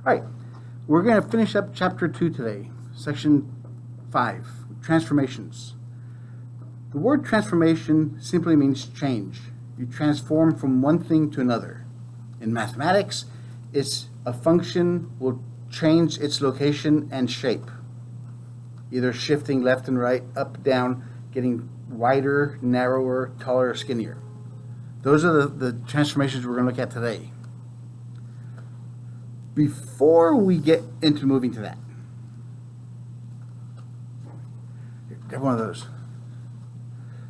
All right, we're going to finish up Chapter 2 today, Section 5, Transformations. The word transformation simply means change. You transform from one thing to another. In mathematics, it's a function will change its location and shape, either shifting left and right, up, down, getting wider, narrower, taller, or skinnier. Those are the transformations we're going to look at today. Before we get into moving to that, grab one of those.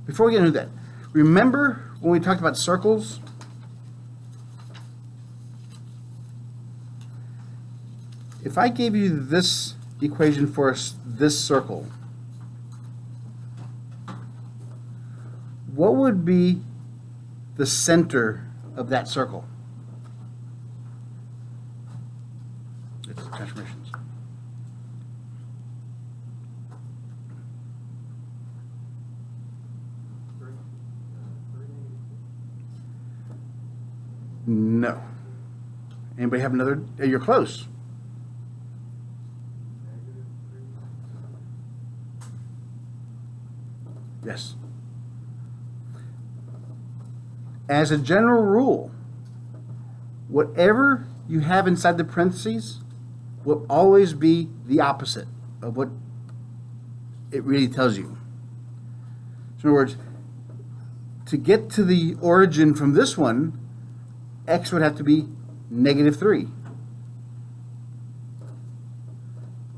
Before we get into that, remember when we talked about circles? If I gave you this equation for this circle, what would be the center of that circle? It's transformations. No. Anybody have another? You're close. Yes. As a general rule, whatever you have inside the parentheses will always be the opposite of what it really tells you. So in other words, to get to the origin from this one, x would have to be -3.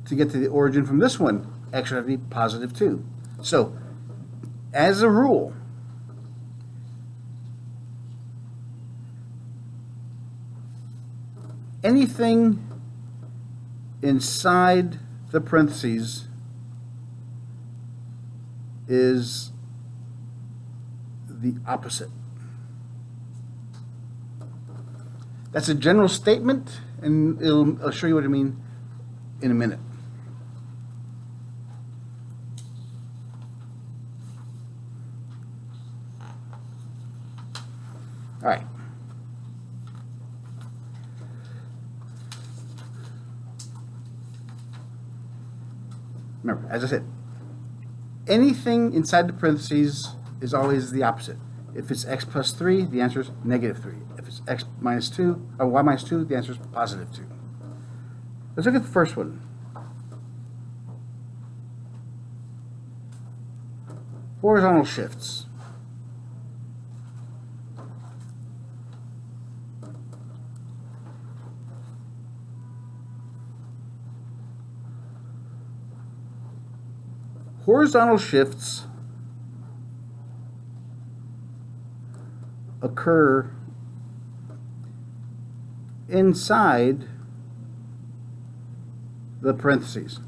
To get to the origin from this one, x would have to be +2. So, as a rule, anything inside the parentheses is the opposite. That's a general statement, and I'll show you what I mean in a minute. All right. Remember, as I said, anything inside the parentheses is always the opposite. If it's x plus 3, the answer is -3. If it's x minus 2, or y minus 2, the answer is +2. Let's look at the first one. Horizontal shifts. Horizontal shifts occur inside the parentheses.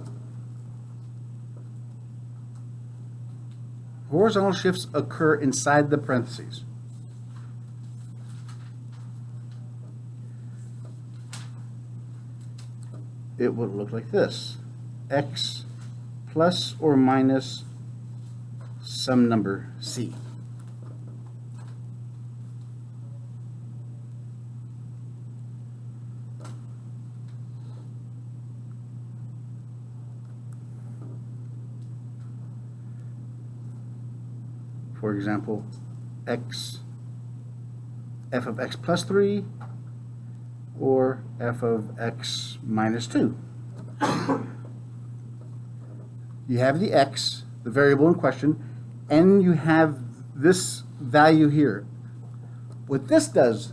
Horizontal shifts occur inside the parentheses. It would look like this: x plus or minus some number c. For example, f of x plus 3 or f of x minus 2. You have the x, the variable in question, and you have this value here. What this does,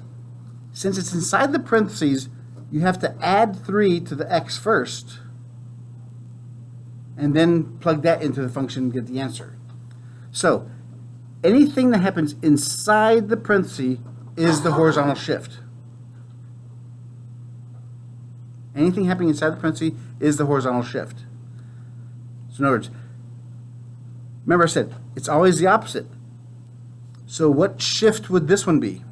since it's inside the parentheses, you have to add 3 to the x first, and then plug that into the function and get the answer. So, anything that happens inside the parenthesis is the horizontal shift. Anything happening inside the parenthesis is the horizontal shift. So in other words, remember I said, it's always the opposite. So what shift would this one be?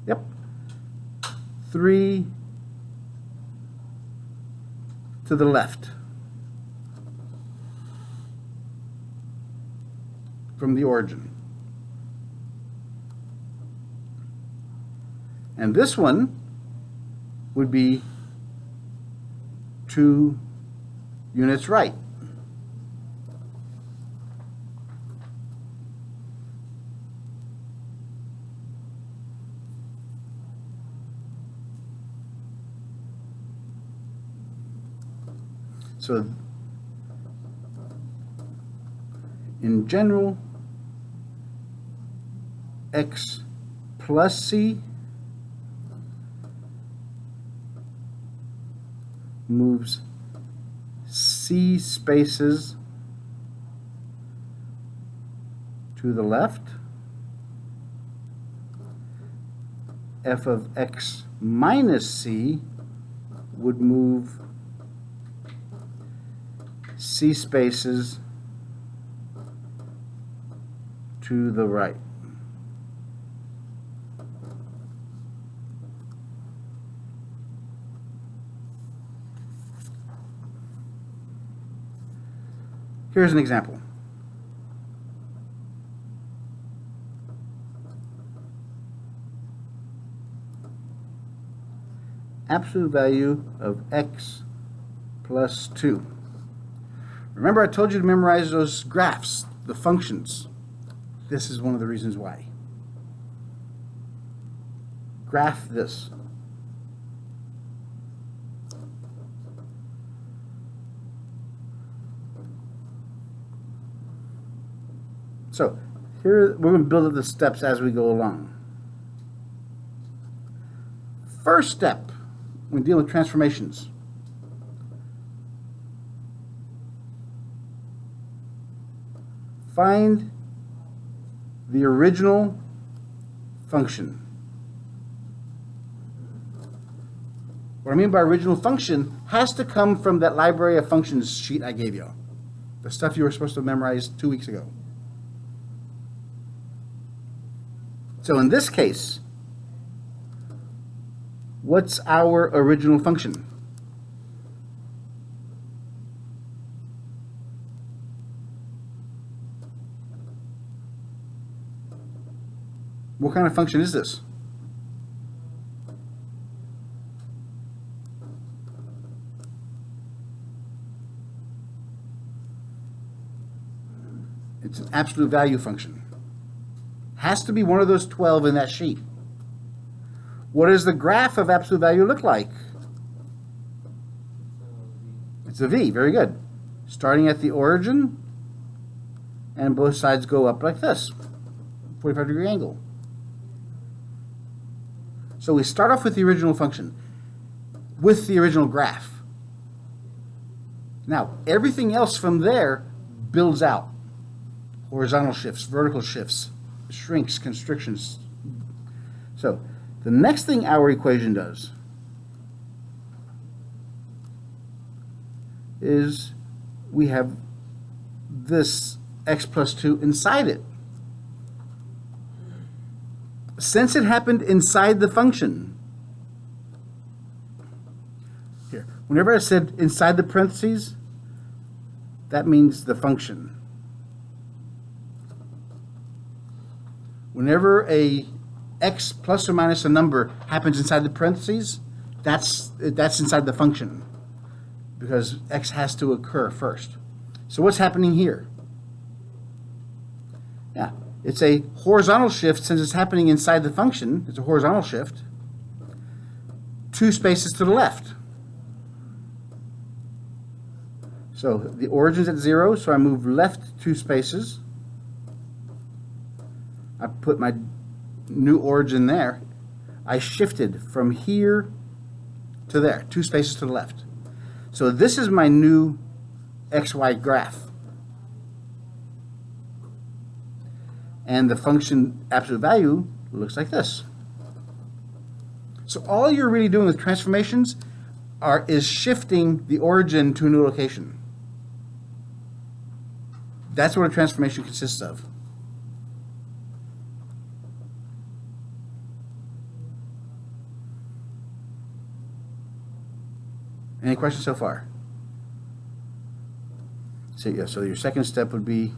Yep. 3 to the left from the origin. And this one would be 2 units right. So in general, x plus c moves c spaces to the left. F of x minus c would move c spaces to the right. Here's an example. Absolute value of x plus 2. Remember, I told you to memorize those graphs, the functions. This is one of the reasons why. Graph this. So here we're going to build up the steps as we go along. First step when dealing with transformations. Find the original function. What I mean by original function has to come from that library of functions sheet I gave you. The stuff you were supposed to memorize 2 weeks ago. So in this case, what's our original function? What kind of function is this? It's an absolute value function. Has to be one of those 12 in that sheet. What does the graph of absolute value look like? It's a V, very good. Starting at the origin, and both sides go up like this, 45-degree angle. So we start off with the original function, with the original graph. Now, everything else from there builds out. Horizontal shifts, vertical shifts, shrinks, constrictions. So the next thing our equation does is we have this x plus 2 inside it. Since it happened inside the function, here, whenever I said inside the parentheses, that means the function. Whenever a x plus or minus a number happens inside the parentheses, that's inside the function, because x has to occur first. So what's happening here? Yeah, it's a horizontal shift. Since it's happening inside the function, it's a horizontal shift. 2 spaces to the left. So the origin's at 0, so I move left 2 spaces. I put my new origin there. I shifted from here to there, 2 spaces to the left. So this is my new XY graph. And the function absolute value looks like this. So all you're really doing with transformations is shifting the origin to a new location. That's what a transformation consists of. Any questions so far? So yeah, so your second step would be,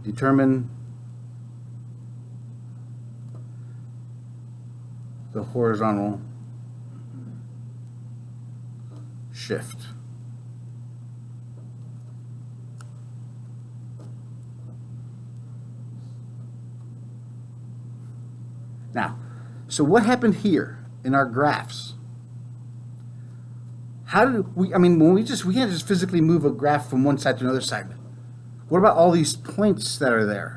determine the horizontal shift. Now, so what happened here in our graphs? How did we, I mean, we can't just physically move a graph from one side to another side. What about all these points that are there?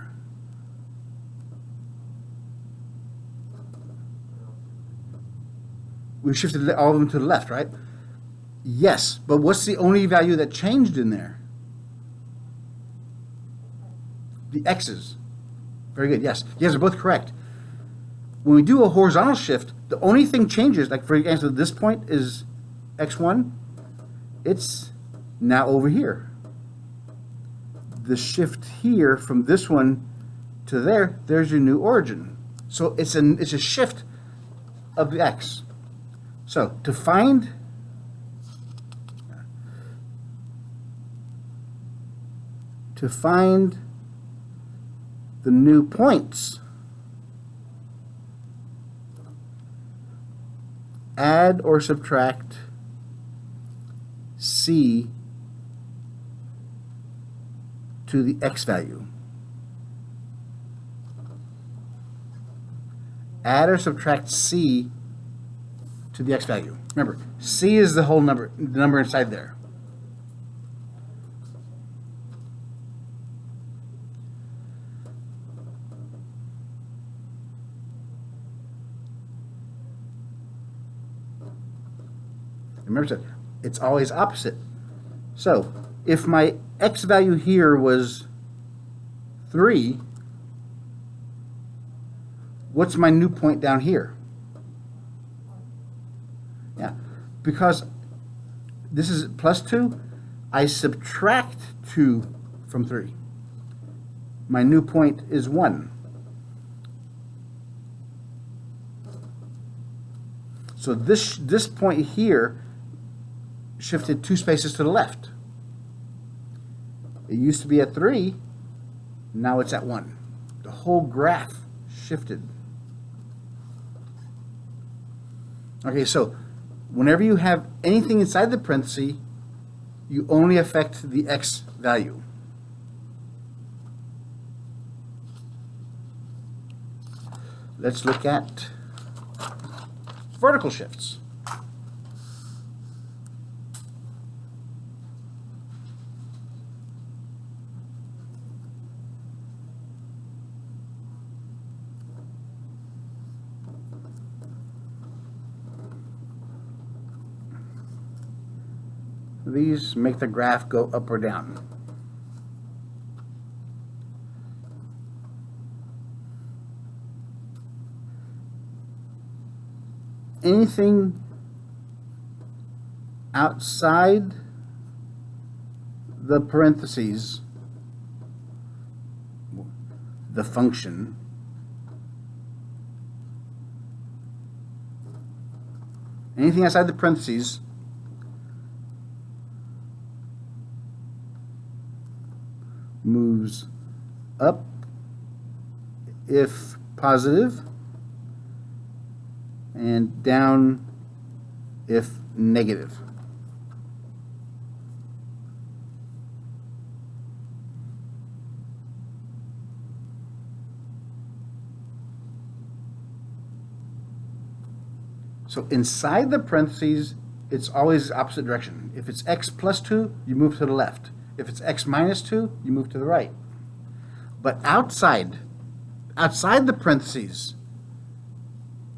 We shifted all of them to the left, right? Yes, but what's the only value that changed in there? The x's. Very good, yes. You guys are both correct. When we do a horizontal shift, the only thing changes, like for example, this point is x1, it's now over here. The shift here from this one to there, there's your new origin. So it's a shift of the x. So to find the new points, add or subtract c to the x value. Add or subtract c to the x value. Remember, c is the whole number, the number inside there. Remember, it's always opposite. So if my x value here was 3, what's my new point down here? Yeah, because this is plus 2, I subtract 2 from 3. My new point is 1. So this point here shifted 2 spaces to the left. It used to be at 3, now it's at 1. The whole graph shifted. Okay, so whenever you have anything inside the parenthesis, you only affect the x value. Let's look at vertical shifts. These make the graph go up or down. Anything outside the parentheses, the function, anything outside the parentheses moves up if positive and down if negative. So inside the parentheses, it's always the opposite direction. If it's x plus 2, you move to the left. If it's x minus 2, you move to the right. But outside the parentheses,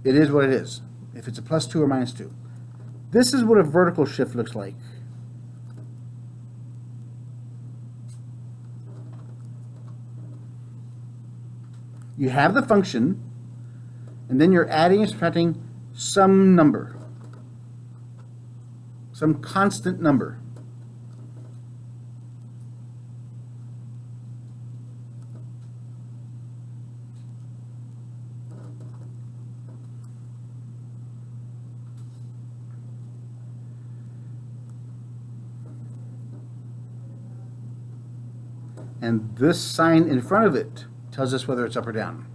it is what it is, if it's a plus 2 or minus 2. This is what a vertical shift looks like. You have the function, and then you're adding and subtracting some number, some constant number. And this sign in front of it tells us whether it's up or down.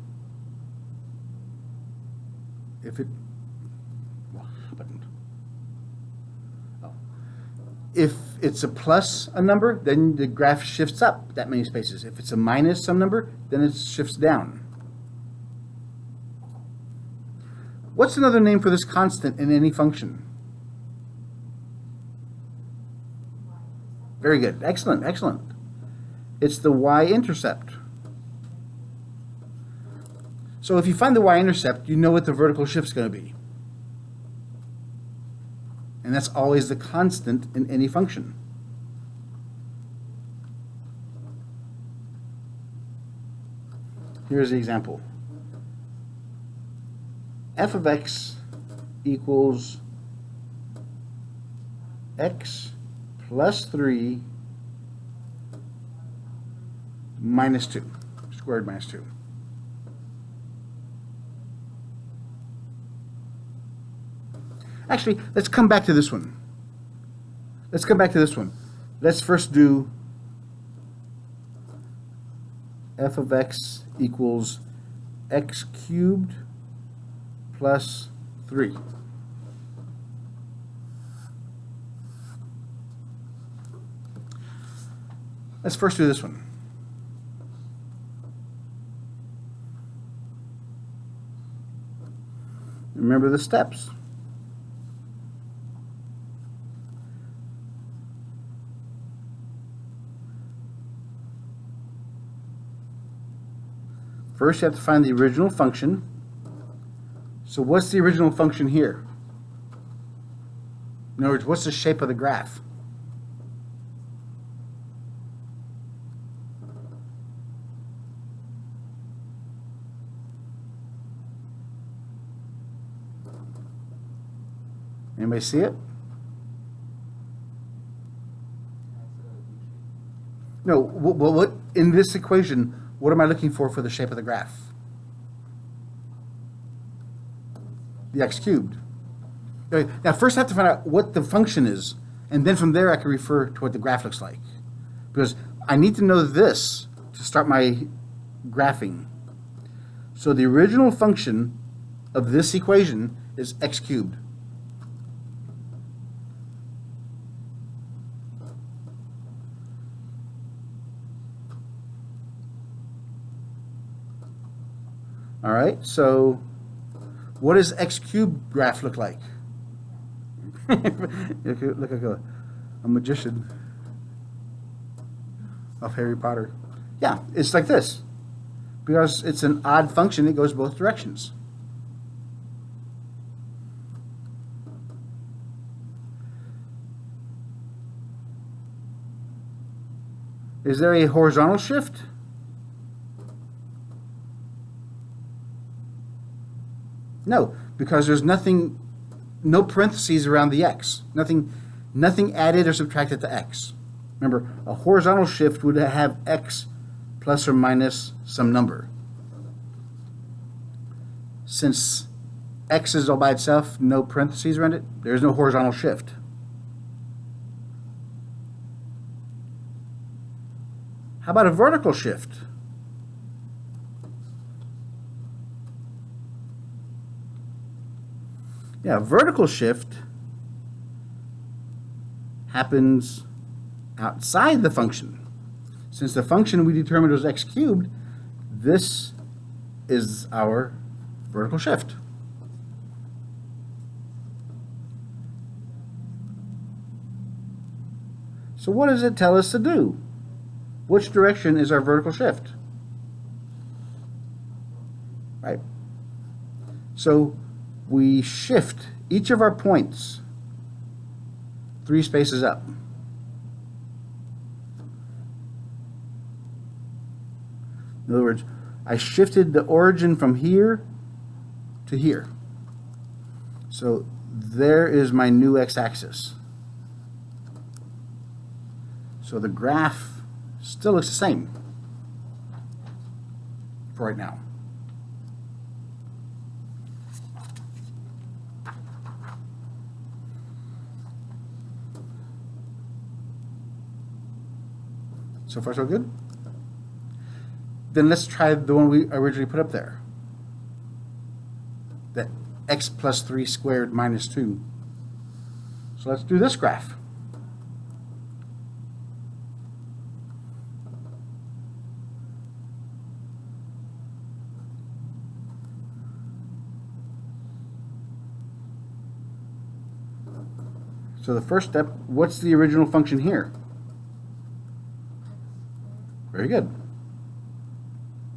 if it's a plus a number, then the graph shifts up that many spaces. If it's a minus some number, then it shifts down. What's another name for this constant in any function? Very good. Excellent, excellent. It's the y-intercept. So if you find the y-intercept, you know what the vertical shift's going to be. And that's always the constant in any function. Here's the example. F of x equals x plus 3 minus 2, squared minus 2. Actually, let's come back to this one. Let's first do f of x equals x cubed plus 3. Let's first do this one. Remember the steps. First, you have to find the original function. So what's the original function here? In other words, what's the shape of the graph? Anybody see it? No, what in this equation, what am I looking for the shape of the graph? The x cubed. Okay, now first I have to find out what the function is, and then from there I can refer to what the graph looks like. Because I need to know this to start my graphing. So the original function of this equation is x cubed. All right, so what does x cubed graph look like? Look like a magician of Harry Potter. Yeah, it's like this. Because it's an odd function, it goes both directions. Is there a horizontal shift? No, because there's nothing, no parentheses around the x. Nothing added or subtracted to x. Remember, a horizontal shift would have x plus or minus some number. Since x is all by itself, no parentheses around it, there's no horizontal shift. How about a vertical shift? Yeah, vertical shift happens outside the function. Since the function we determined was x cubed, this is our vertical shift. So what does it tell us to do? Which direction is our vertical shift? Right? So we shift each of our points 3 spaces up. In other words, I shifted the origin from here to here. So there is my new x-axis. So the graph still looks the same for right now. So far, so good? Then let's try the one we originally put up there. That x plus 3 squared minus 2. So let's do this graph. So the first step, what's the original function here? Very good.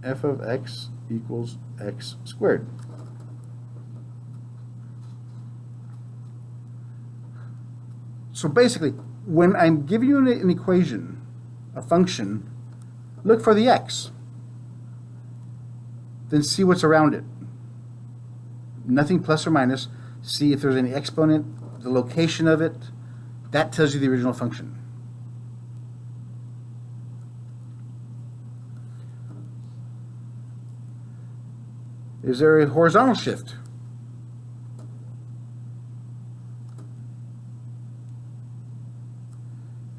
F of x equals x squared. So basically, when I'm giving you an equation, a function, look for the x. Then see what's around it. Nothing plus or minus. See if there's any exponent, the location of it. That tells you the original function. Is there a horizontal shift?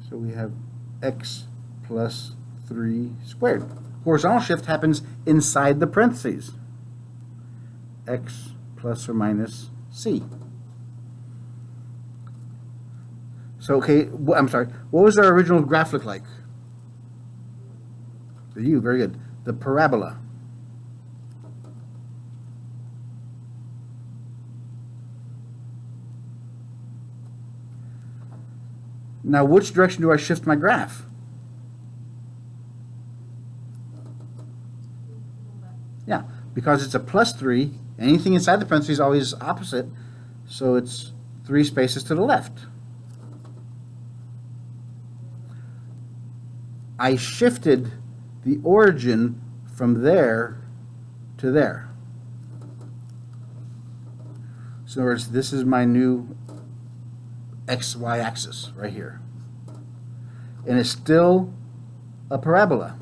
So we have x plus 3 squared. Horizontal shift happens inside the parentheses. X plus or minus c. So, okay, I'm sorry. What was our original graph look like? The U, very good. The parabola. Now, which direction do I shift my graph? Yeah, because it's a plus 3. Anything inside the parentheses is always opposite, so it's 3 spaces to the left. I shifted the origin from there to there. So in other words, this is my new XY axis right here. And it's still a parabola.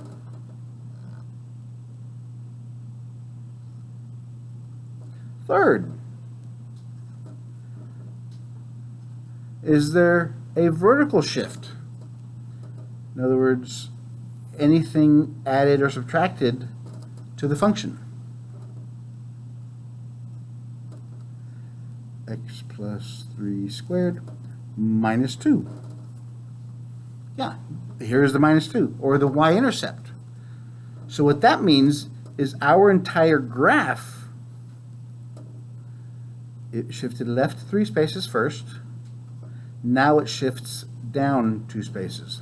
Third, is there a vertical shift? In other words, anything added or subtracted to the function. X plus 3 squared minus 2. Yeah, here's the minus 2, or the y-intercept. So what that means is our entire graph, it shifted left 3 spaces first. Now it shifts down 2 spaces.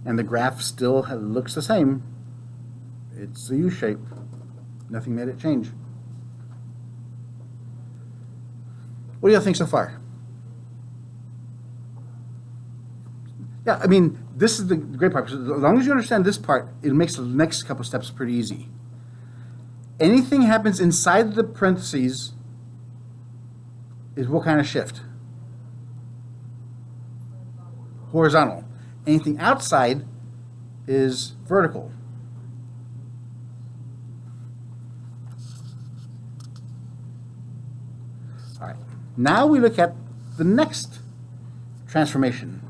And the graph still looks the same. It's a U shape. Nothing made it change. What do y'all think so far? Yeah, I mean, this is the great part. As long as you understand this part, it makes the next couple steps pretty easy. Anything happens inside the parentheses is what kind of shift? Horizontal. Anything outside is vertical. All right. Now we look at the next transformation.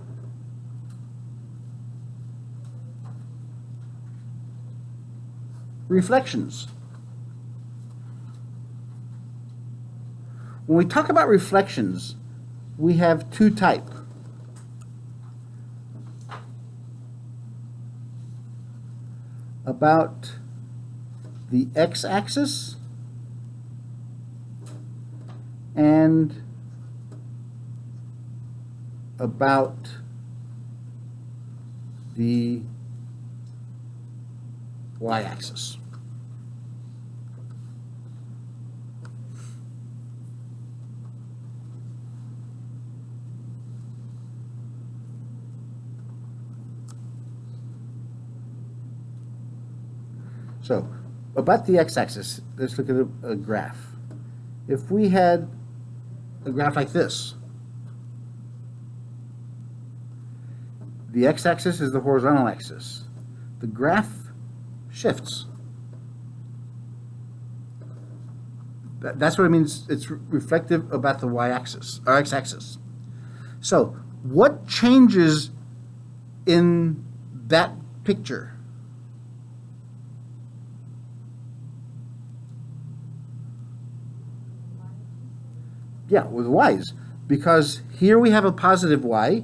Reflections. When we talk about reflections, we have two types. About the x-axis and about the y-axis. So, about the x-axis, let's look at a graph. If we had a graph like this, the x-axis is the horizontal axis. The graph shifts. That's what it means. It's reflective about the y-axis, or x-axis. So, what changes in that picture? Yeah, with y's, because here we have a positive y,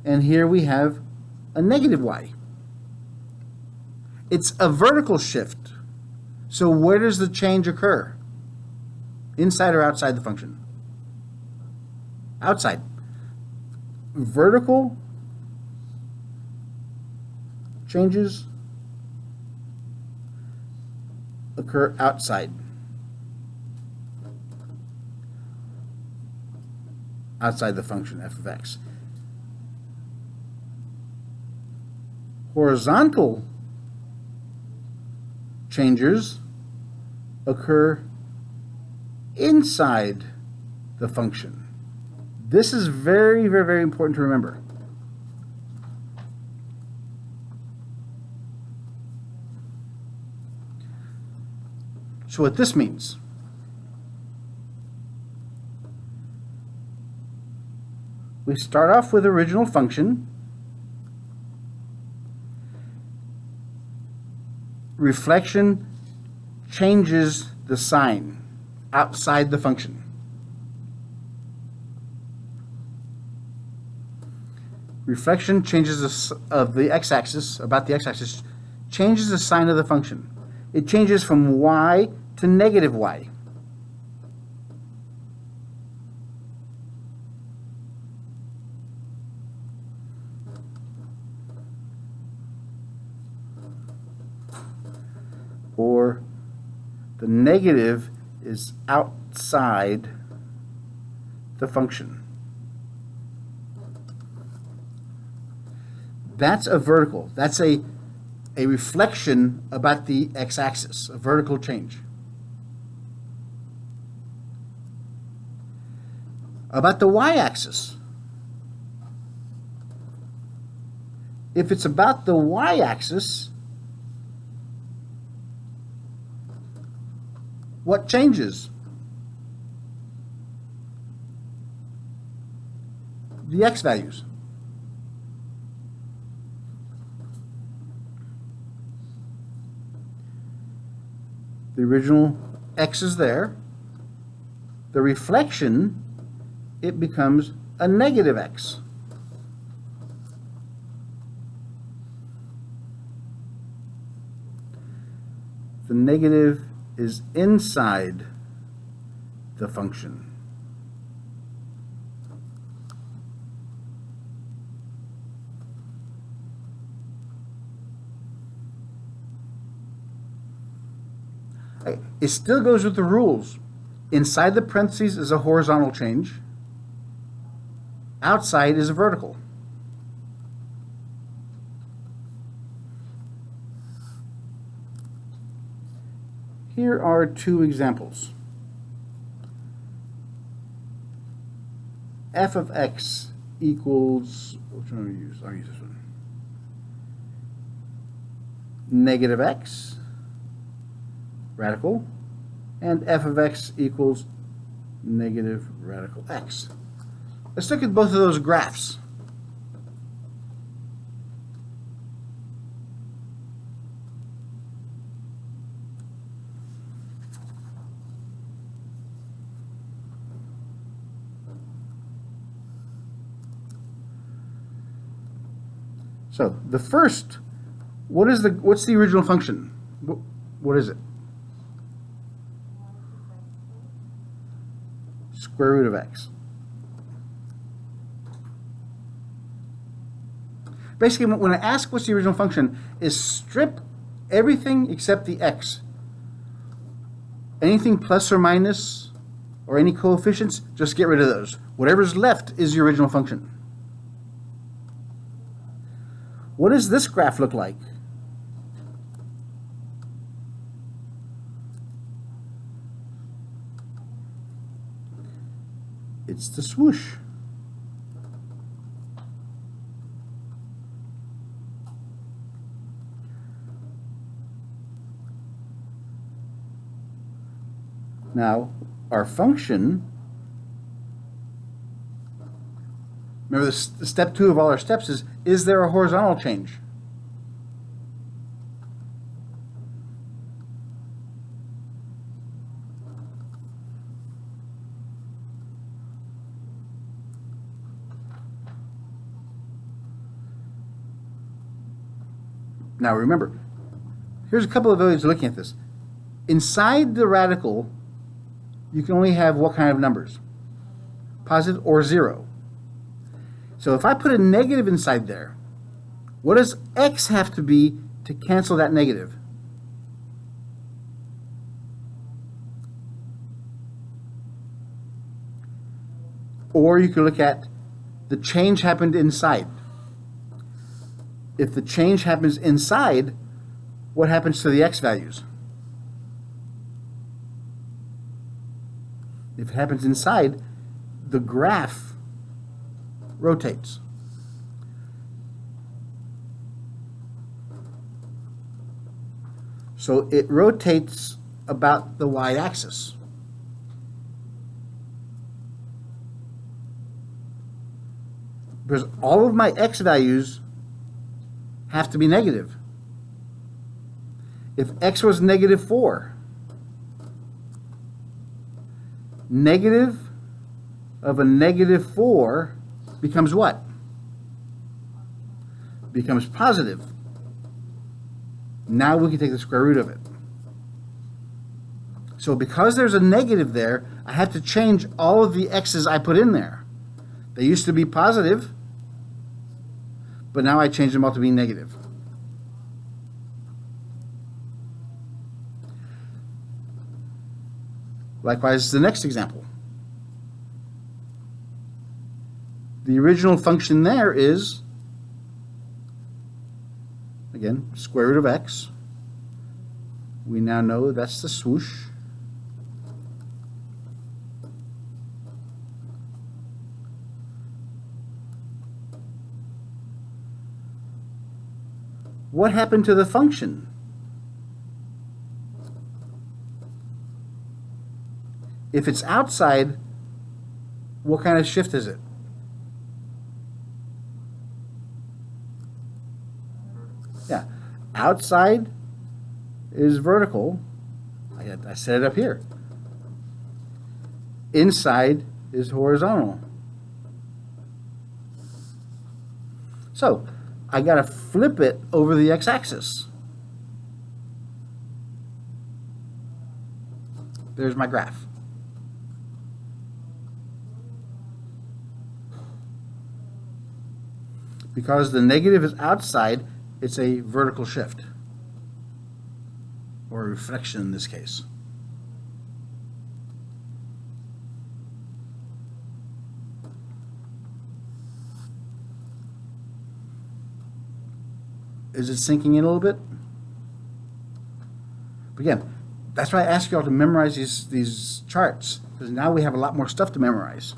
and here we have a negative y. It's a vertical shift. So where does the change occur? Inside or outside the function? Outside. Vertical changes occur outside. Outside the function f of x. Horizontal changes occur inside the function. This is very, very, very important to remember. So what this means, we start off with original function. Reflection changes the sign outside the function. Reflection changes of the x-axis, about the x-axis, changes the sign of the function. It changes from y to negative y. Or the negative is outside the function. That's a vertical. That's a reflection about the x-axis, a vertical change. About the y-axis, if it's about the y-axis, what changes? The x values. The original x is there. The reflection, it becomes a negative x. The negative is inside the function. It still goes with the rules. Inside the parentheses is a horizontal change. Outside is a vertical. Here are two examples. F of x equals, which one do I use? I'll use this one. Negative x, radical, and f of x equals negative radical x. Let's look at both of those graphs. So the first, what's the original function? What is it? Square root of x. Basically, when I ask what's the original function, is strip everything except the x. Anything plus or minus or any coefficients, just get rid of those. Whatever's left is the original function. What does this graph look like? It's the swoosh. Now, our function, remember the step 2 of all our steps is there a horizontal change? Now remember, here's a couple of ways of looking at this. Inside the radical, you can only have what kind of numbers? Positive or zero. So if I put a negative inside there, what does x have to be to cancel that negative? Or you could look at the change happened inside. If the change happens inside, what happens to the x values? If it happens inside, the graph rotates. So it rotates about the y-axis. Because all of my x values have to be negative. If x was negative 4, negative of a negative 4 becomes what? Becomes positive. Now we can take the square root of it. So because there's a negative there, I have to change all of the x's I put in there. They used to be positive, but now I change them all to be negative. Likewise, the next example. The original function there is, again, square root of x. We now know that's the swoosh. What happened to the function? If it's outside, what kind of shift is it? Yeah, outside is vertical. I set it up here. Inside is horizontal. So I got to flip it over the x-axis. There's my graph. Because the negative is outside, it's a vertical shift, or a reflection in this case. Is it sinking in a little bit? But again, that's why I ask you all to memorize these charts, because now we have a lot more stuff to memorize.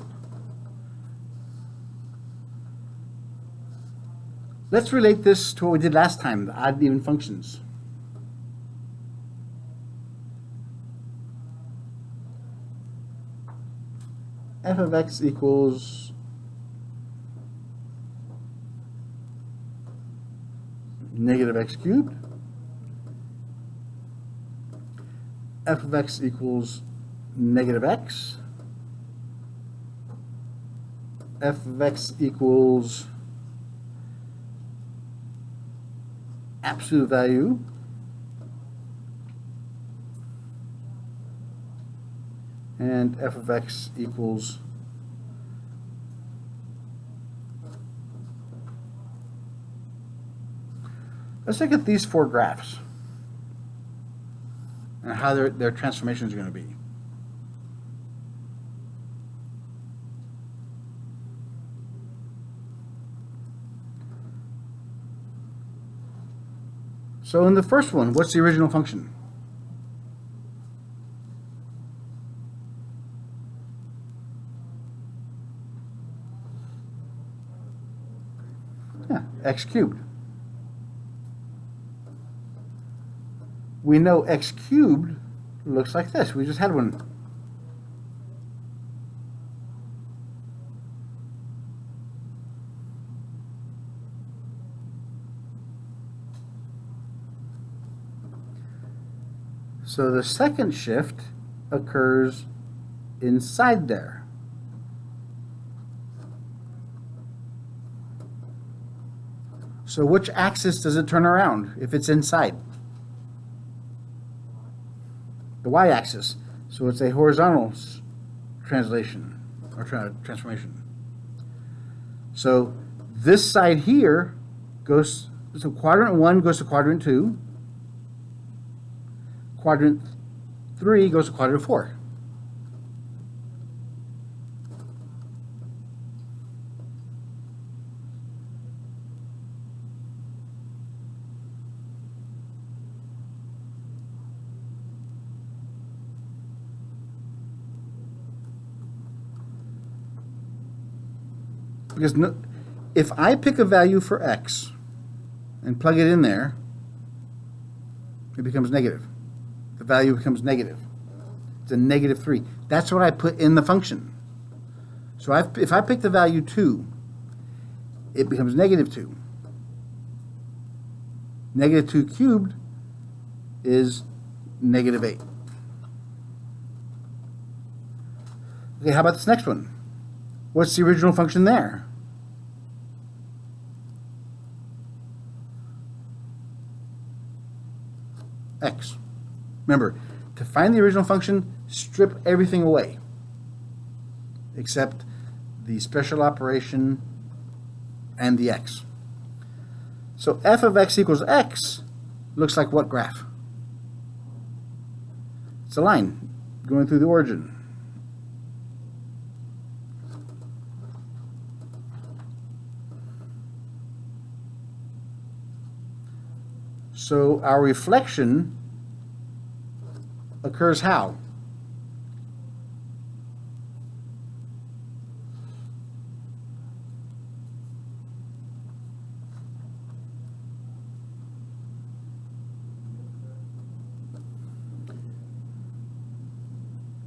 Let's relate this to what we did last time, the odd and even functions. F of x equals negative x cubed. F of x equals negative x. F of x equals absolute value and f of x equals let's look at these four graphs and how their transformations are going to be. So in the first one, what's the original function? Yeah, x cubed. We know x cubed looks like this. We just had one. So the second shift occurs inside there. So which axis does it turn around if it's inside? The y-axis. So it's a horizontal translation or transformation. So this side here goes, so quadrant 1 goes to quadrant 2. Quadrant 3 goes to quadrant 4. Because if I pick a value for x and plug it in there, it becomes negative. The value becomes negative. It's a negative 3. That's what I put in the function. So if I pick the value 2, it becomes negative 2. Negative 2 cubed is negative 8. Okay, how about this next one? What's the original function there? X. Remember, to find the original function, strip everything away except the special operation and the x. So f of x equals x looks like what graph? It's a line going through the origin. So our reflection occurs how?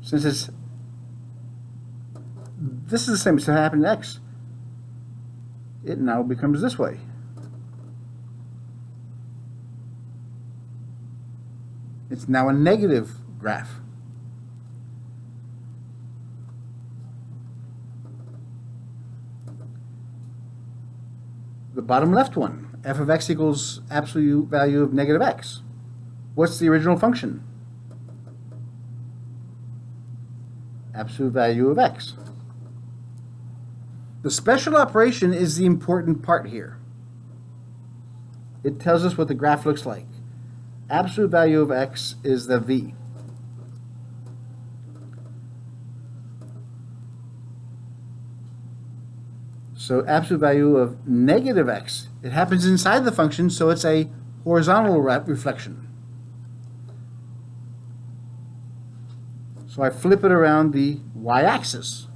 Since this is the same as what happened to x, it now becomes this way. It's now a negative graph. The bottom left one, f of x equals absolute value of negative x. What's the original function? Absolute value of x. The special operation is the important part here. It tells us what the graph looks like. Absolute value of x is the v. So absolute value of negative x, it happens inside the function, so it's a horizontal reflection. So I flip it around the y-axis.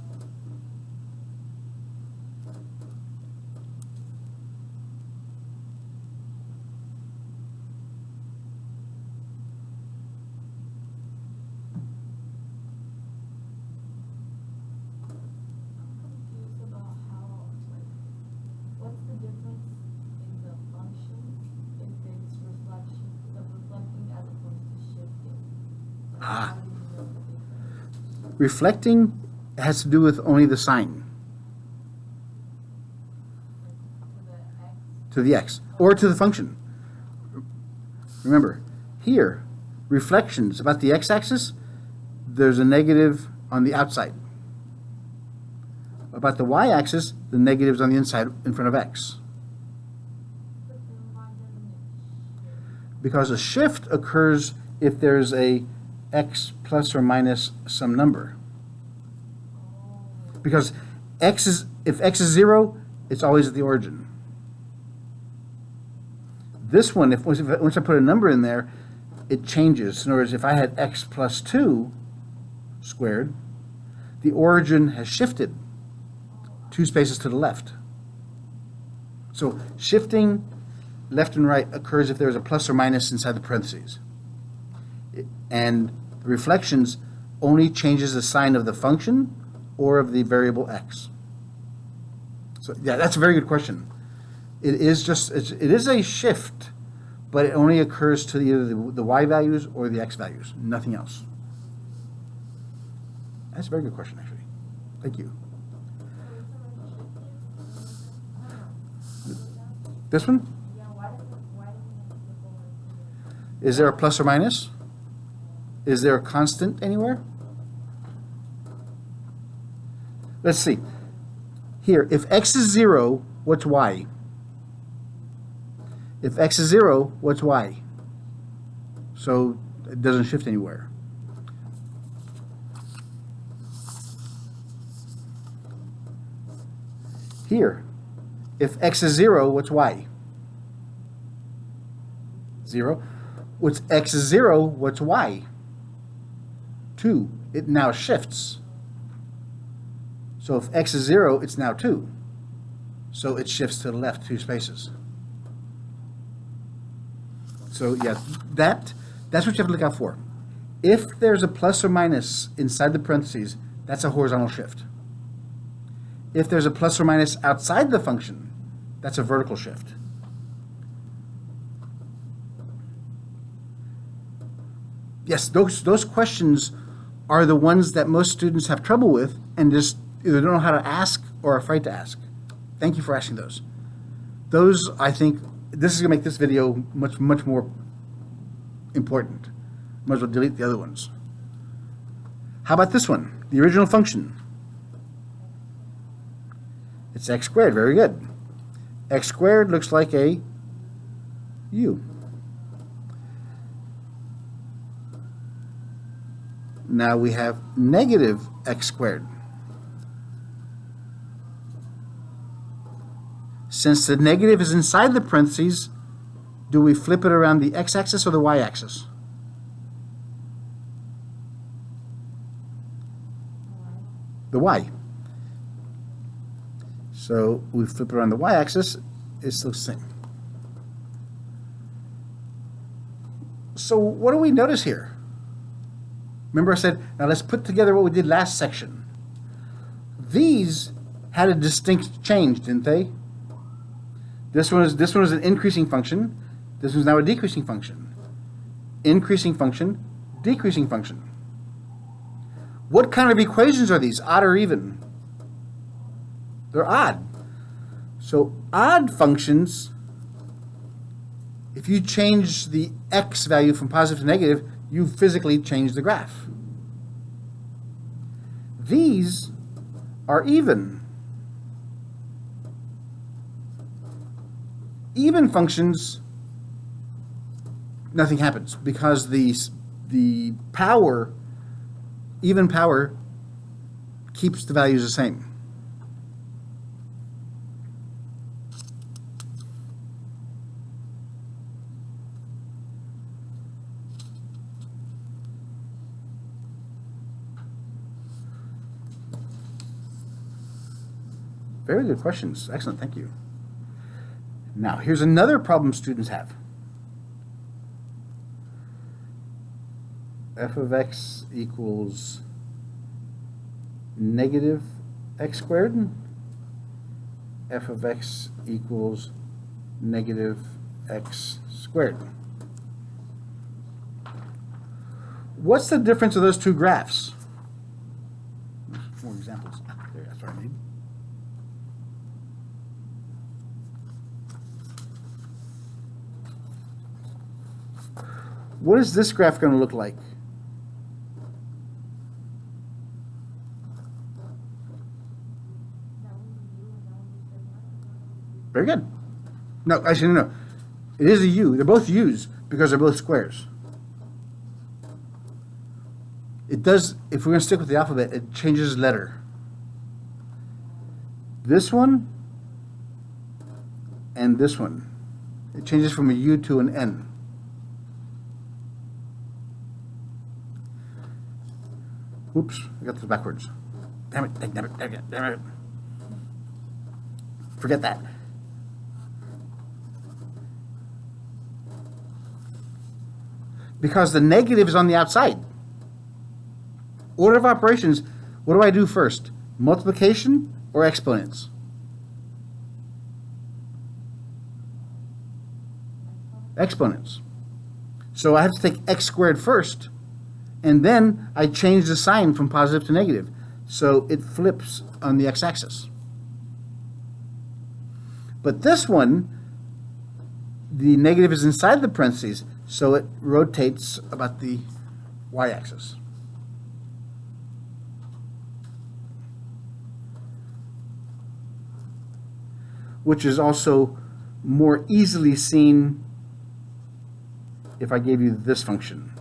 Reflecting has to do with only the sign. To the x, or to the function. Remember, here, reflections about the x-axis, there's a negative on the outside. About the y-axis, the negative's on the inside in front of x. Because a shift occurs if there's a x plus or minus some number. Because if x is 0, it's always at the origin. This one, once I put a number in there, it changes. In other words, if I had x plus 2 squared, the origin has shifted 2 spaces to the left. So shifting left and right occurs if there's a plus or minus inside the parentheses. And reflections only changes the sign of the function or of the variable x. So yeah, that's a very good question. It is a shift, but it only occurs to either the y values or the x values, nothing else. That's a very good question, actually. Thank you. This one? Is there a plus or minus? Is there a constant anywhere? Let's see. Here, if x is 0, what's y? If x is 0, what's y? So it doesn't shift anywhere. Here, if x is 0, what's y? 0. What's x is 0, what's y? 2. It now shifts. So if x is 0, it's now 2. So it shifts to the left 2 spaces. So yeah, that's what you have to look out for. If there's a plus or minus inside the parentheses, that's a horizontal shift. If there's a plus or minus outside the function, that's a vertical shift. Yes, those questions are the ones that most students have trouble with and just either don't know how to ask or are afraid to ask. Thank you for asking those. Those, I think, this is going to make this video much more important. Might as well delete the other ones. How about this one? The original function. It's x squared. Very good. X squared looks like a u. Now we have negative x squared. Since the negative is inside the parentheses, do we flip it around the x-axis or the y-axis? The y. So we flip it around the y-axis, it looks the same. So what do we notice here? Remember I said, now let's put together what we did last section. These had a distinct change, didn't they? This one was an increasing function. This one's now a decreasing function. Increasing function, decreasing function. What kind of equations are these, odd or even? They're odd. So odd functions, if you change the x value from positive to negative, you physically change the graph. These are even. Even functions, nothing happens because the power, even power, keeps the values the same. Very good questions. Excellent. Thank you. Now, here's another problem students have. F of x equals negative x squared. F of x equals negative x squared. What's the difference of those two graphs? More examples. There, that's what I need. What is this graph going to look like? Very good. No, actually, no. It is a u. They're both u's because they're both squares. It does, if we're going to stick with the alphabet, it changes letter. This one and this one. It changes from a u to an n. Oops, I got this backwards. Damn it. Forget that. Because the negative is on the outside. Order of operations, what do I do first? Multiplication or exponents? Exponents. So I have to take x squared first. And then I change the sign from positive to negative. So it flips on the x-axis. But this one, the negative is inside the parentheses. so it rotates about the y-axis. Which is also more easily seen if I gave you this function.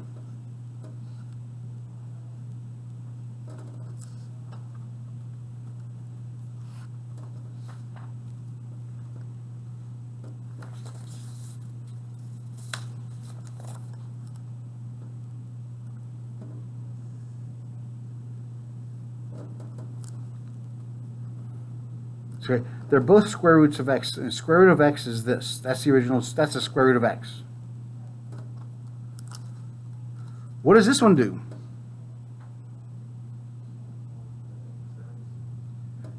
So they're both square roots of x, and square root of x is this. That's the original, that's the square root of x. What does this one do?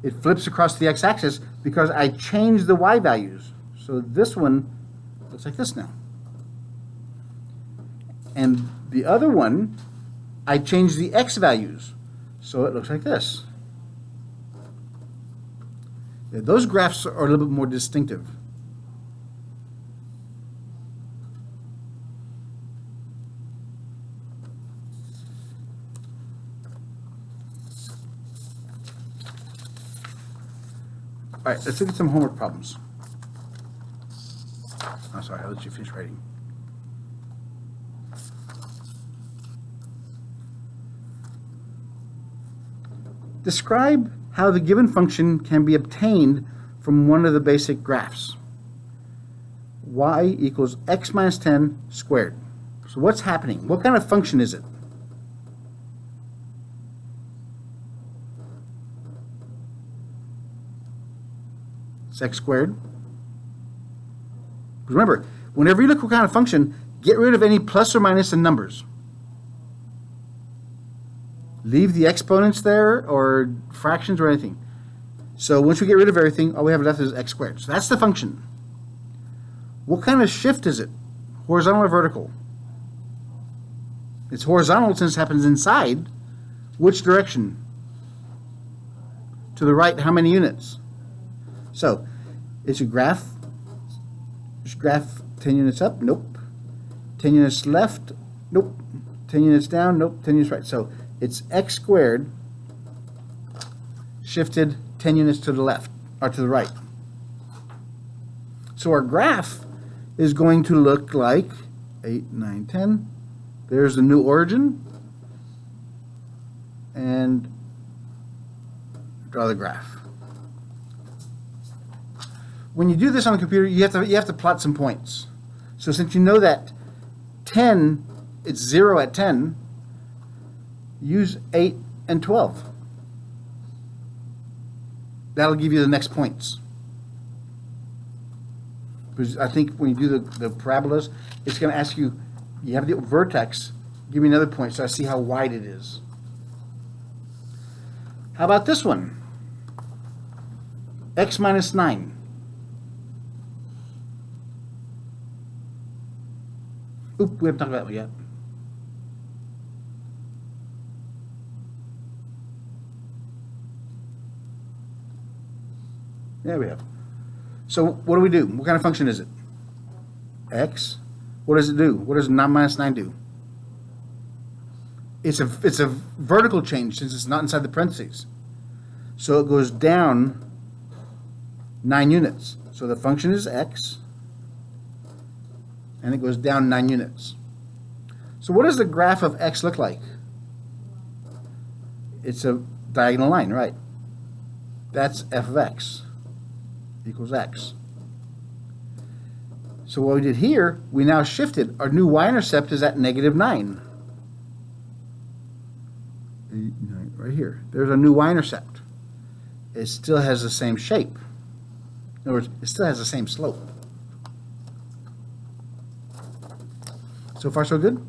It flips across the x-axis because I changed the y values. So this one looks like this now. And the other one, I changed the x values. So it looks like this. Those graphs are a little bit more distinctive. All right, let's look at some homework problems. I'm sorry, I'll let you finish writing. Describe how the given function can be obtained from one of the basic graphs. Y equals x minus 10 squared. So what's happening? What kind of function is it? It's x squared. Remember, whenever you look what kind of function, get rid of any plus or minus in numbers. Leave the exponents there or fractions or anything. So once we get rid of everything, all we have left is x squared. So that's the function. What kind of shift is it? Horizontal or vertical? It's horizontal since it happens inside. Which direction? To the right, how many units? So it's a graph. It's a graph 10 units up? Nope. 10 units left? Nope. 10 units down? Nope. 10 units right. So it's x squared shifted 10 units to the left, or to the right. So our graph is going to look like 8, 9, 10. There's the new origin. And draw the graph. When you do this on a computer, you have to plot some points. So since you know that 10, it's 0 at 10, use 8 and 12. That'll give you the next points. Because I think when you do the parabolas, it's going to ask you, you have the vertex, give me another point so I see how wide it is. How about this one? X minus 9. Oop, we haven't talked about that yet. There we have. So what do? What kind of function is it? X. What does it do? What does 9 minus 9 do? It's a vertical change since it's not inside the parentheses. So it goes down 9 units. So the function is x, and it goes down 9 units. So what does the graph of x look like? It's a diagonal line, right? That's f of x equals x. So what we did here, we now shifted. Our new y-intercept is at negative 9. 8, 9, right here. There's a new y-intercept. It still has the same shape. In other words, it still has the same slope. So far, so good?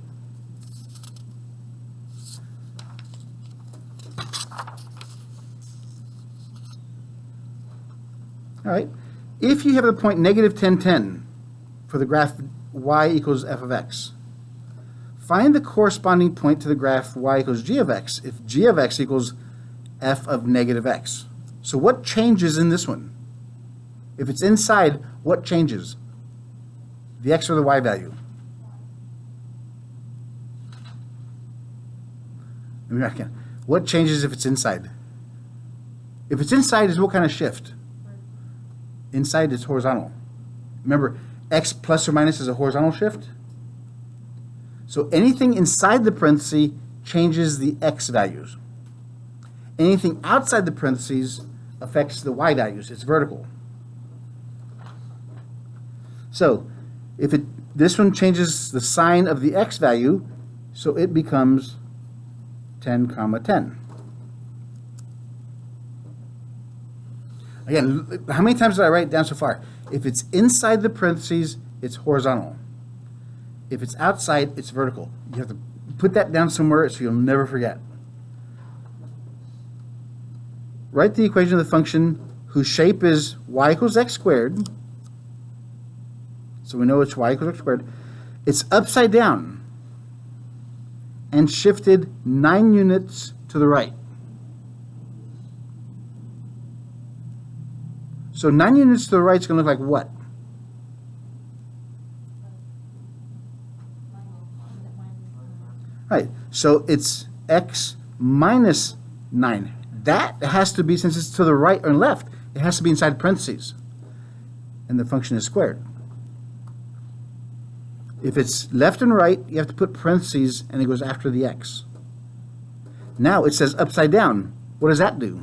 All right. If you have the point negative 10, 10 for the graph y equals f of x, find the corresponding point to the graph y equals g of x if g of x equals f of negative x. So what changes in this one? If it's inside, what changes? The x or the y value? What changes if it's inside? If it's inside, is what kind of shift? Inside is horizontal. Remember, x plus or minus is a horizontal shift. So anything inside the parenthesis changes the x values. Anything outside the parentheses affects the y values. It's vertical. So if this one changes the sign of the x value, so it becomes 10, 10. Again, how many times did I write down so far? If it's inside the parentheses, it's horizontal. If it's outside, it's vertical. You have to put that down somewhere so you'll never forget. Write the equation of the function whose shape is y equals x squared. So we know it's y equals x squared. It's upside down and shifted 9 units to the right. So 9 units to the right is going to look like what? Right. So it's x minus 9. That has to be, since it's to the right or left, it has to be inside parentheses. And the function is squared. If it's left and right, you have to put parentheses and it goes after the x. Now it says upside down. What does that do?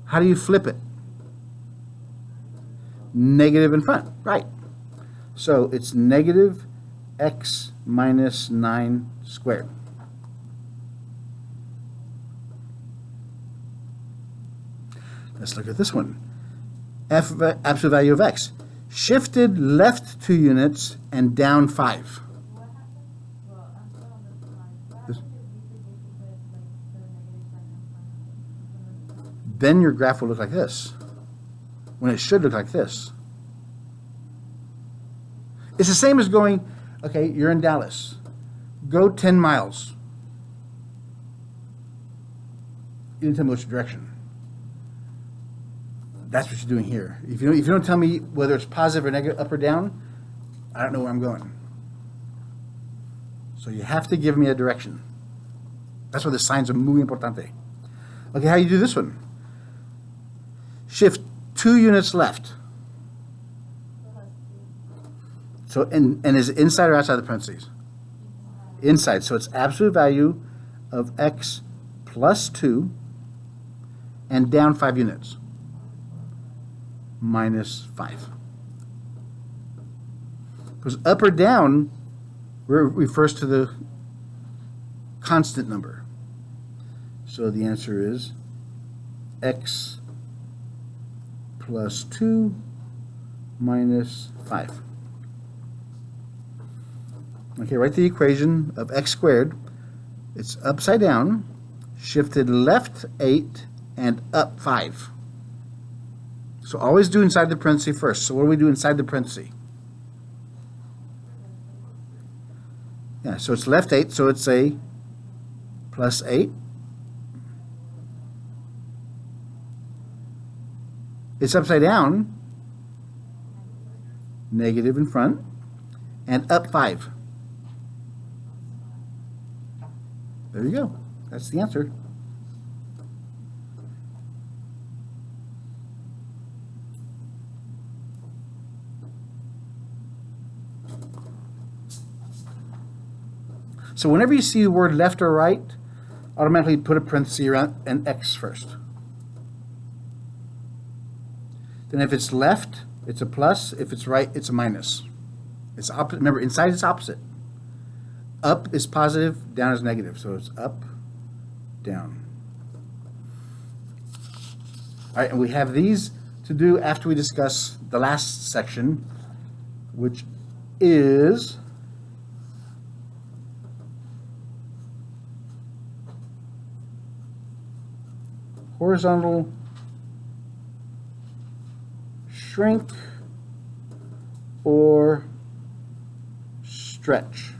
How do you flip it? Negative in front, right. So it's negative x minus 9 squared. Let's look at this one. F absolute value of x. Shifted left 2 units and down 5. Then your graph will look like this, when it should look like this. It's the same as going, okay, you're in Dallas. Go 10 miles. You didn't tell me which direction. That's what you're doing here. If you don't tell me whether it's positive or negative, up or down, I don't know where I'm going. So you have to give me a direction. That's why the signs are muy importante. Okay, how do you do this one? Shift 2 units left. So, and is it inside or outside the parentheses? Inside. So it's absolute value of x plus 2 and down 5 units. Minus 5. Because up or down refers to the constant number. So the answer is x plus 2 minus 5. Okay, write the equation of x squared. It's upside down, shifted left 8 and up 5. So always do inside the parenthesis first. So what do we do inside the parenthesis? Yeah, so it's left 8, so it's a plus 8. It's upside down, negative in front, and up 5. There you go. That's the answer. So whenever you see the word left or right, automatically put a parenthesis around an x first. Then if it's left, it's a plus. If it's right, it's a minus. It's opposite. Remember, inside it's opposite. Up is positive, down is negative. So it's up, down. All right, and we have these to do after we discuss the last section, which is horizontal shrink or stretch.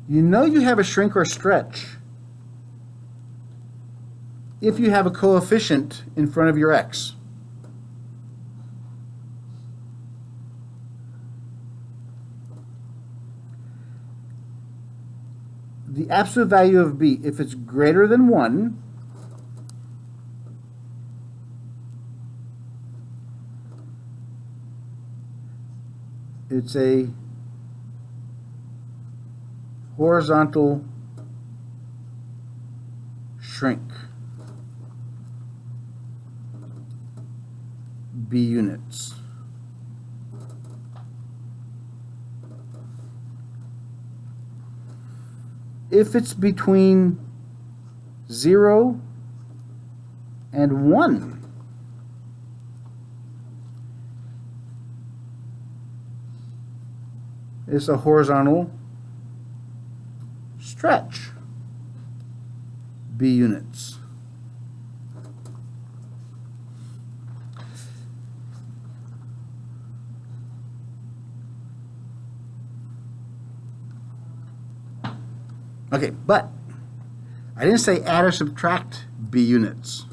You know you have a shrink or stretch if you have a coefficient in front of your x. the absolute value of b, if it's greater than 1, it's a horizontal shrink, b units. If it's between 0 and 1, it's a horizontal stretch, b units. Okay, but I didn't say add or subtract b units.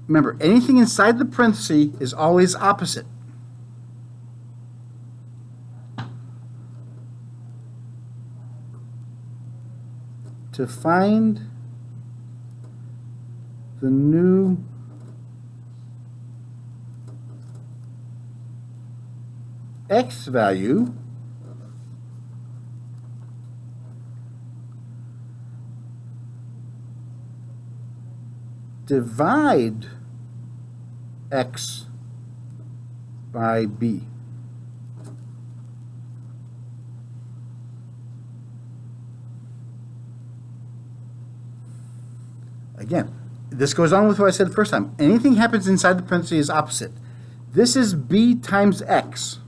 Remember, anything inside the parenthesis is always opposite. To find the new x value, divide x by b. Again, this goes on with what I said the first time. Anything happens inside the parentheses is opposite. This is b times x.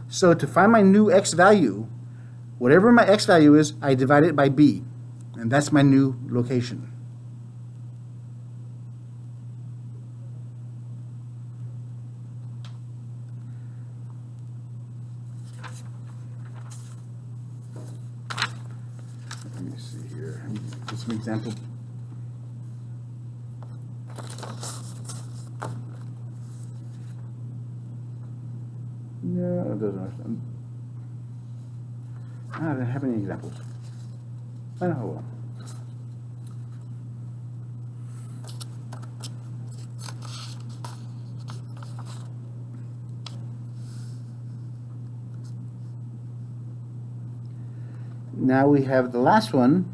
So to find my new x value, whatever my x value is, I divide it by b. And that's my new location. Let me see here. Get some example. No, it doesn't. I don't have any examples. I know. Now we have the last one,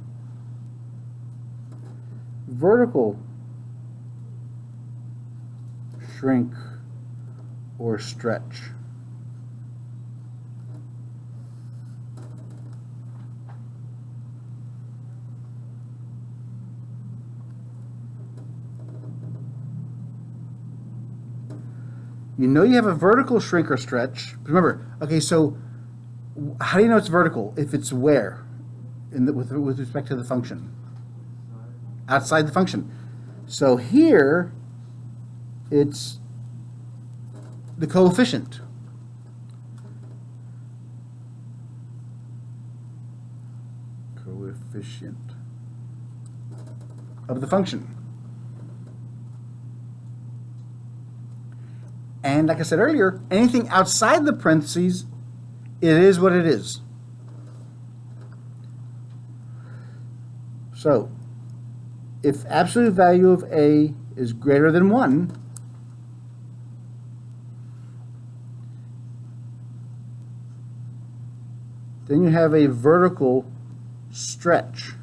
vertical shrink or stretch. You know you have a vertical shrink or stretch. Remember, okay, so how do you know it's vertical? If it's where? With respect to the function? Outside the function. So here, it's the coefficient. Coefficient of the function. And like I said earlier, anything outside the parentheses, it is what it is. So, if absolute value of a is greater than 1, then you have a vertical stretch.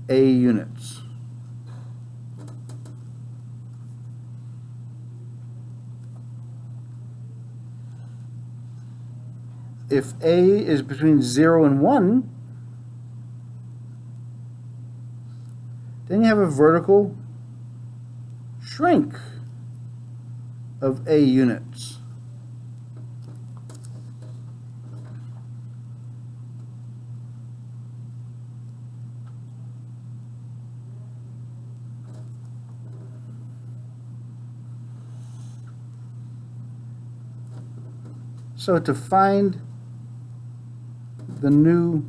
A units. If A is between 0 and 1, then you have a vertical shrink of A units. So to find the new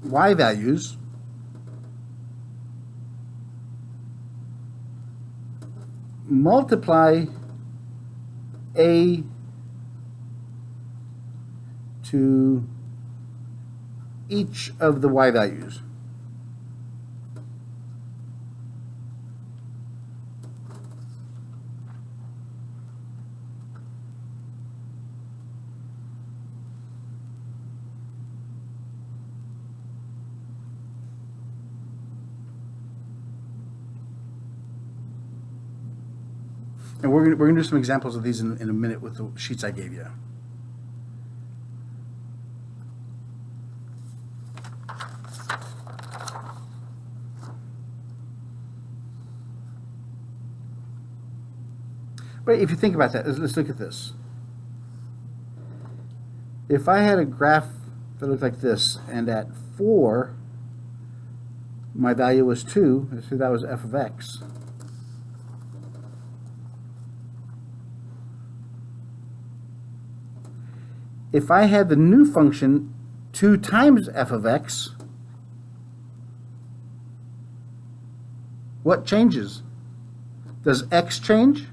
y values, multiply a to each of the y values. And we're gonna do some examples of these in a minute with the sheets I gave you. But if you think about that, let's look at this. If I had a graph that looked like this, and at 4, my value was 2, let's say that was f of x. If I had the new function 2 times f of x, what changes? Does x change?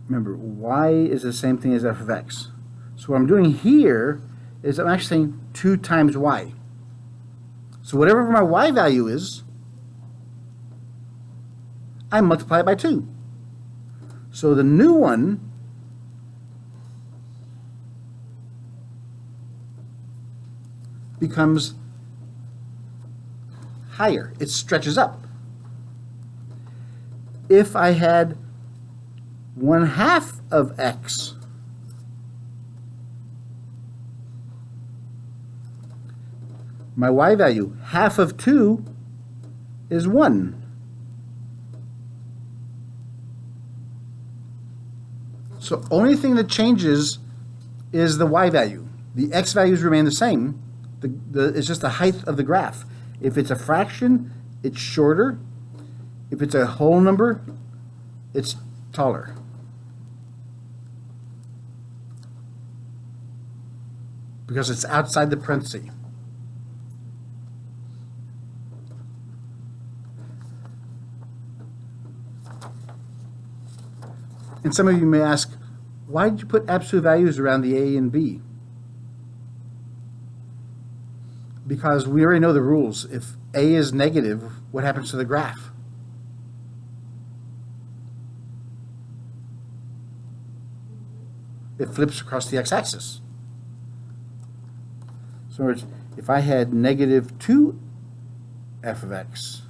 Remember, y is the same thing as f of x. So what I'm doing here is I'm actually saying 2 times y. So whatever my y value is, I multiply it by 2. So the new one becomes higher. It stretches up. If I had 1/2 of x, my y value, half of 2 is 1. So only thing that changes is the y value. The x values remain the same. It's just the height of the graph. If it's a fraction, it's shorter. If it's a whole number, it's taller. Because it's outside the parenthesis. And some of you may ask, why did you put absolute values around the a and b? Because we already know the rules. If a is negative, what happens to the graph? It flips across the x-axis. So in other words, if I had negative 2 f of x,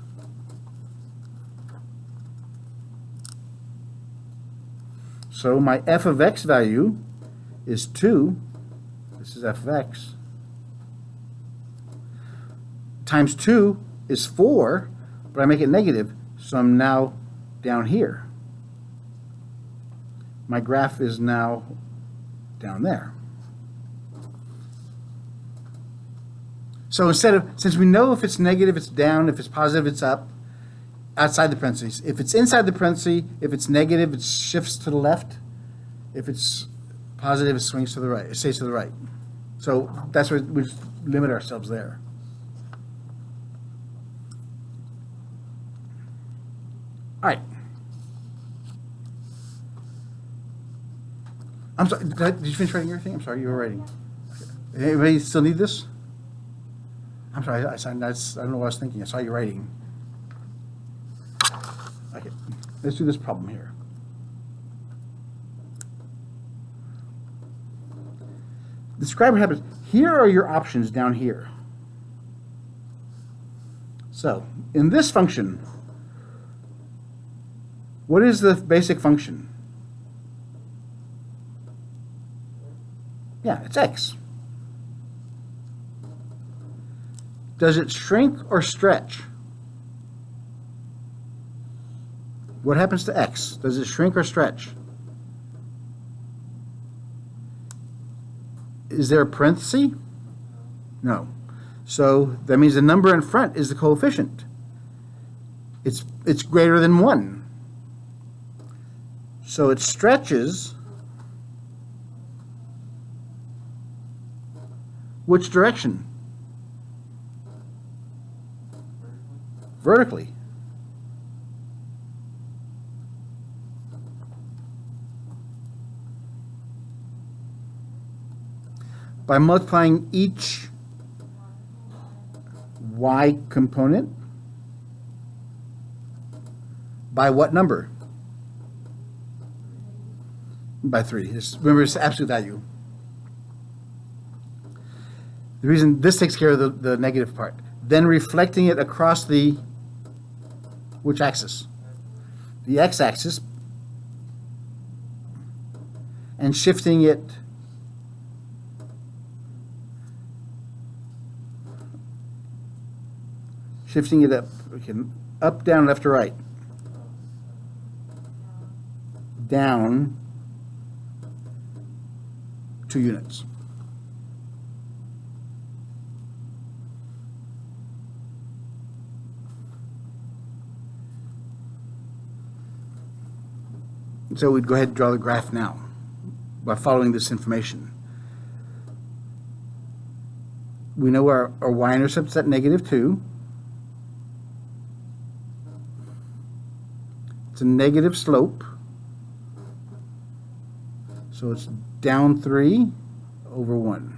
so my f of x value is 2, this is f of x, times 2 is 4, but I make it negative, so I'm now down here. My graph is now down there. So since we know if it's negative, it's down, if it's positive, it's up, outside the parentheses. If it's inside the parentheses, if it's negative, it shifts to the left. If it's positive, it swings to the right, it stays to the right. So that's where we just limit ourselves there. All right. I'm sorry, did you finish writing everything? I'm sorry, you were writing. Anybody still need this? I'm sorry, I don't know what I was thinking. I saw you writing. Okay, let's do this problem here. Describe what happens. Here are your options down here. So, in this function, what is the basic function? Yeah, it's x. Does it shrink or stretch? What happens to x? Does it shrink or stretch? Is there a parenthesis? No. So that means the number in front is the coefficient. It's greater than 1. So it stretches which direction? Vertically. by multiplying each y component by what number? By 3. Remember, it's absolute value. The reason this takes care of the negative part. Then reflecting it across which axis? The x-axis, and shifting it up, up, down, left, or right. Down 2 units. So we'd go ahead and draw the graph now by following this information. We know our y-intercept is at -2. It's a negative slope. So it's down 3 over 1.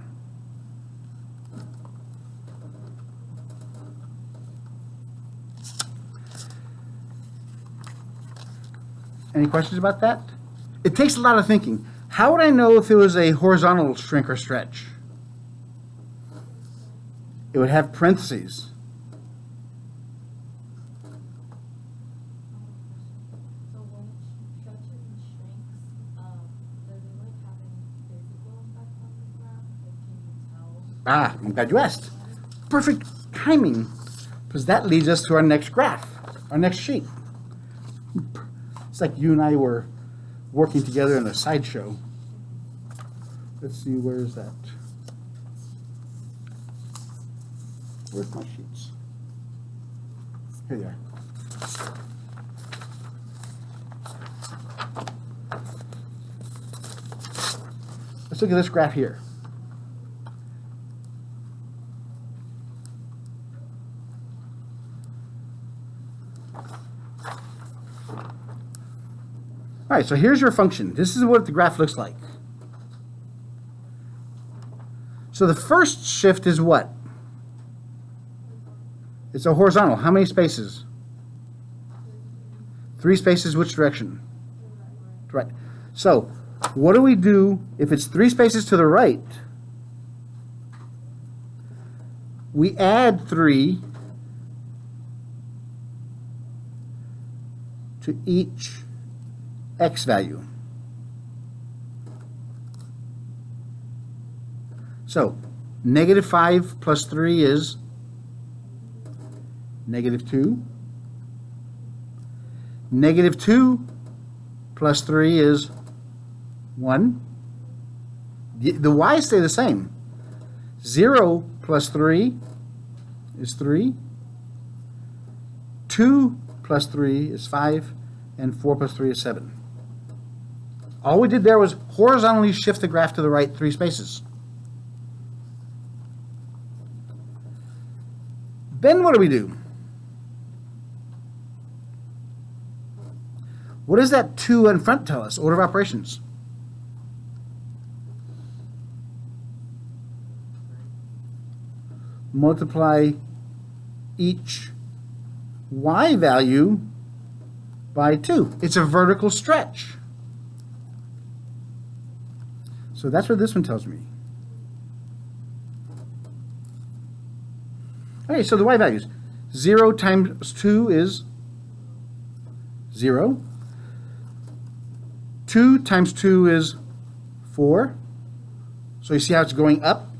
Any questions about that? It takes a lot of thinking. How would I know if it was a horizontal shrink or stretch? It would have parentheses. So when it stretches and shrinks, does it like have any physical effect on the graph? Like, can you tell? I'm glad you asked. Perfect timing, because that leads us to our next graph, our next sheet. It's like you and I were working together in a sideshow. Let's see, where is that? Where's my sheets? Here they are. Let's look at this graph here. All right, so here's your function. This is what the graph looks like. So the first shift is what? It's a horizontal. How many spaces? 3 spaces, which direction? Right. So what do we do if it's 3 spaces to the right? We add 3 to each x value. So -5 plus 3 is -2. -2 plus 3 is 1. The y's stay the same. 0 plus 3 is 3. 2 plus 3 is 5. And 4 plus 3 is 7. All we did there was horizontally shift the graph to the right 3 spaces. Then what do? What does that 2 in front tell us? Order of operations. Multiply each y value by 2. It's a vertical stretch. So that's what this one tells me. Okay, so the y values. 0 times 2 is 0. 2 times 2 is 4. So you see how it's going up?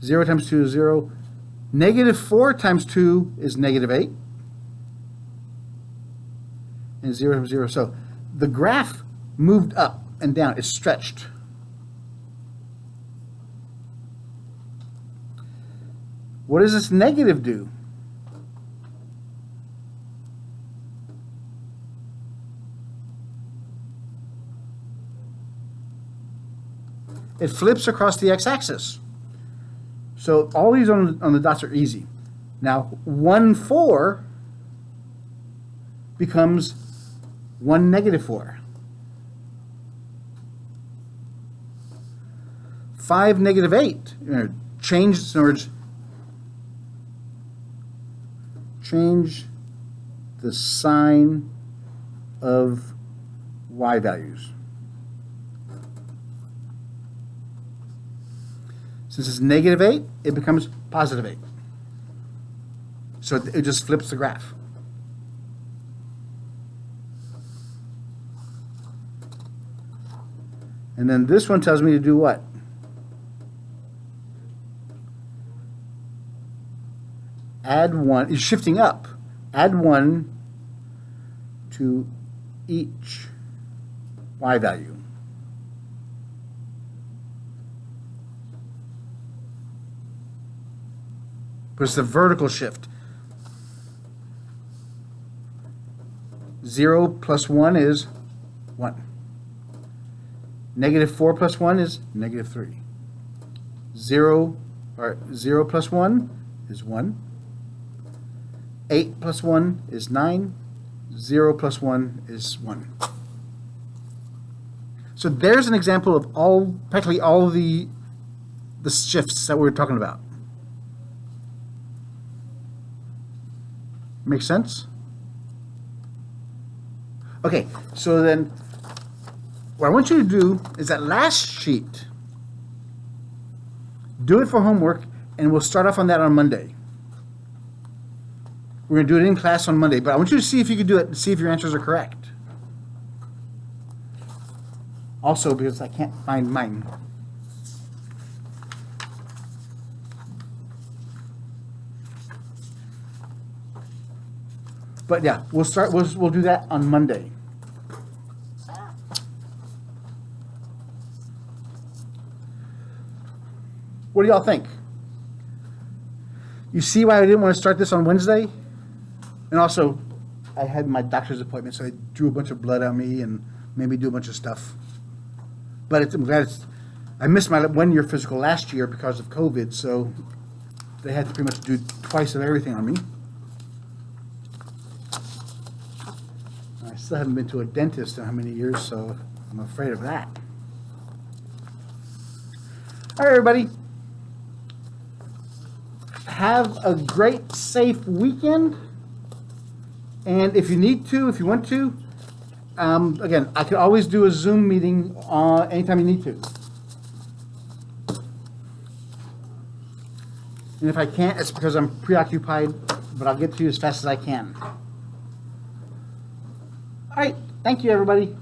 0 times 2 is 0. -4 times 2 is -8. And 0 times 0. So the graph moved up and down. It's stretched. What does this negative do? It flips across the x-axis. So all these on the dots are easy. Now 1, 4 becomes 1, -4. 5, negative 8. Change, in other words, change the sign of y values. Since it's negative 8, it becomes positive 8. So it just flips the graph. And then this one tells me to do what? Add 1, it's shifting up. Add 1 to each y value. But it's the vertical shift. 0 plus 1 is 1. Negative 4 plus 1 is negative 3. 0 plus 1 is 1. 8 plus 1 is 9. 0 plus 1 is 1. So there's an example of practically all the shifts that we were talking about. Make sense? Okay, so then what I want you to do is that last sheet, do it for homework, and we'll start off on that on Monday. We're going to do it in class on Monday, but I want you to see if you can do it and see if your answers are correct. Also, because I can't find mine. But yeah, we'll do that on Monday. What do y'all think? You see why I didn't want to start this on Wednesday? And also, I had my doctor's appointment, so they drew a bunch of blood on me and made me do a bunch of stuff. But I'm glad I missed my 1-year physical last year because of COVID, so they had to pretty much do twice of everything on me. I still haven't been to a dentist in how many years, so I'm afraid of that. All right, everybody. Have a great, safe weekend. And if you want to, again, I can always do a Zoom meeting anytime you need to. And if I can't, it's because I'm preoccupied, but I'll get to you as fast as I can. All right. Thank you, everybody.